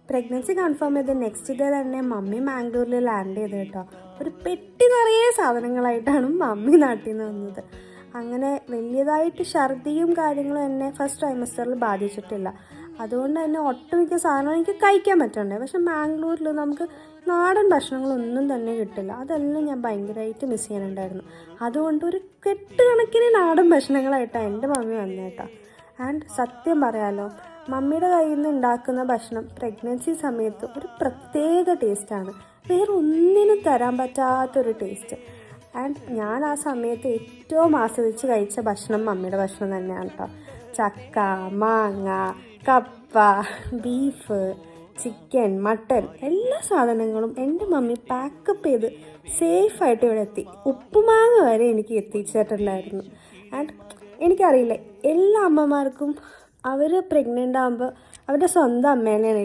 Pregnancy confirm ചെയ്ത് next day തന്നെ mummy മാംഗ്ലൂരിൽ land ചെയ്ത് കേട്ടോ. ഒരു പെട്ടി നിറയെ സാധനങ്ങളായിട്ടാണ് മമ്മി നാട്ടിൽ നിന്ന് വന്നത്. അങ്ങനെ വലിയതായിട്ട് ഛർദിയും കാര്യങ്ങളും എന്നെ ഫസ്റ്റ് ട്രൈമസ്റ്ററിൽ ബാധിച്ചിട്ടില്ല. അതുകൊണ്ട് തന്നെ ഒട്ടുമിക്ക സാധനവും എനിക്ക് കഴിക്കാൻ പറ്റണ്ടേ. പക്ഷെ മാംഗ്ലൂരിൽ നമുക്ക് നാടൻ ഭക്ഷണങ്ങളൊന്നും തന്നെ കിട്ടില്ല. അതെല്ലാം ഞാൻ ഭയങ്കരമായിട്ട് മിസ് ചെയ്യാനുണ്ടായിരുന്നു. അതുകൊണ്ട് ഒരു കെട്ടുകണക്കിന് നാടൻ ഭക്ഷണങ്ങളായിട്ടാണ് എൻ്റെ മമ്മി വന്നേട്ടോ. ആൻഡ് സത്യം പറയാലോ, മമ്മിയുടെ കയ്യിൽ നിന്ന് ഉണ്ടാക്കുന്ന ഭക്ഷണം പ്രഗ്നൻസി സമയത്ത് ഒരു പ്രത്യേക ടേസ്റ്റാണ്. വേറെ ഒന്നിനും തരാൻ പറ്റാത്തൊരു ടേസ്റ്റ്. ആൻഡ് ഞാൻ ആ സമയത്ത് ഏറ്റവും ആസ്വദിച്ച് കഴിച്ച ഭക്ഷണം മമ്മിയുടെ ഭക്ഷണം തന്നെയാണ് കേട്ടോ. ചക്ക, മാങ്ങ, കപ്പ, ബീഫ്, ചിക്കൻ, മട്ടൻ എല്ലാ സാധനങ്ങളും എൻ്റെ മമ്മി പാക്കപ്പ് ചെയ്ത് സേഫായിട്ട് ഇവിടെ എത്തി. ഉപ്പുമാങ്ങ വരെ എനിക്ക് എത്തിച്ചിട്ടുണ്ടായിരുന്നു. ആൻഡ് എനിക്കറിയില്ല, എല്ലാ അമ്മമാർക്കും അവർ പ്രഗ്നൻ്റ് ആകുമ്പോൾ അവരുടെ സ്വന്തം അമ്മേനെയാണ്